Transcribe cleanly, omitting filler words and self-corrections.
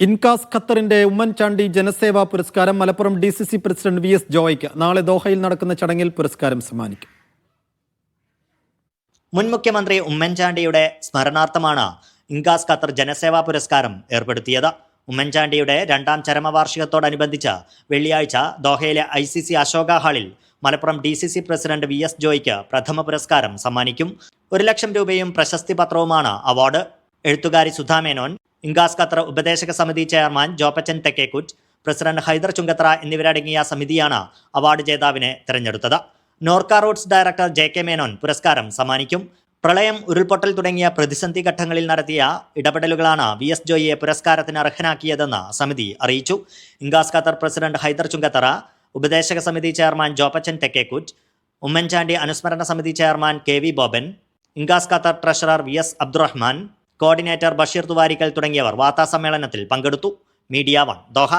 ഇൻകാസ് ഖത്തറിന്റെ ഉമ്മൻചാണ്ടി ജനസേവാ പുരസ്കാരം Malappuram DCC president VS ജോയ്ക്ക് നാളെ ദോഹയിൽ നടക്കുന്ന ചടങ്ങിൽ പുരസ്കാരം സമ്മാനിക്കും. മുൻ മുഖ്യമന്ത്രി ഉമ്മൻചാണ്ടിയുടെ സ്മരണാർത്ഥമാണ് ഇൻകാസ് ഖത്തർ ജനസേവാ പുരസ്കാരം ഏർപ്പെടുത്തിയത്. ഉമ്മൻചാണ്ടിയുടെ രണ്ടാം ചരമവാർഷികത്തോടനുബന്ധിച്ച് വെള്ളിയാഴ്ച ദോഹയിലെ ICC അശോക ഹാളിൽ മലപ്പുറം DCC പ്രസിഡന്റ് VS ജോയ്ക്ക് പ്രഥമ പുരസ്കാരം സമ്മാനിക്കും. 1 ലക്ഷം രൂപയും പ്രശസ്തി പത്രവുമാണ് അവാർഡ്. എഴുത്തുകാരി സുധാ മേനോൻ, ഇൻകാസ് ഖത്തർ ഉപദേശക സമിതി ചെയർമാൻ ജോപ്പച്ചൻ തെക്കേക്കുറ്റ്, പ്രസിഡന്റ് ഹൈദർ ചുങ്കത്ര എന്നിവരടങ്ങിയ സമിതിയാണ് അവാർഡ് ജേതാവിനെ തെരഞ്ഞെടുത്തത്. Norka Roots director JK Menon പുരസ്കാരം സമ്മാനിക്കും. പ്രളയം, ഉരുൾപൊട്ടൽ തുടങ്ങിയ പ്രതിസന്ധി ഘട്ടങ്ങളിൽ നടത്തിയ ഇടപെടലുകളാണ് VS ജോയിയെ പുരസ്കാരത്തിന് അർഹനാക്കിയതെന്ന് സമിതി അറിയിച്ചു. ഇൻകാസ് ഖത്തർ പ്രസിഡന്റ് ഹൈദർ ചുങ്കത്തറ, ഉപദേശക സമിതി ചെയർമാൻ ജോപ്പച്ചൻ തെക്കേക്കുറ്റ്, ഉമ്മൻചാണ്ടി അനുസ്മരണ സമിതി chairman KV Boban, Incas Qatar treasurer VS Abdurahman, coordinator Basheer Thuvarikkal തുടങ്ങിയവർ വാർത്താസമ്മേളനത്തിൽ പങ്കെടുത്തു. Media 1 Doha.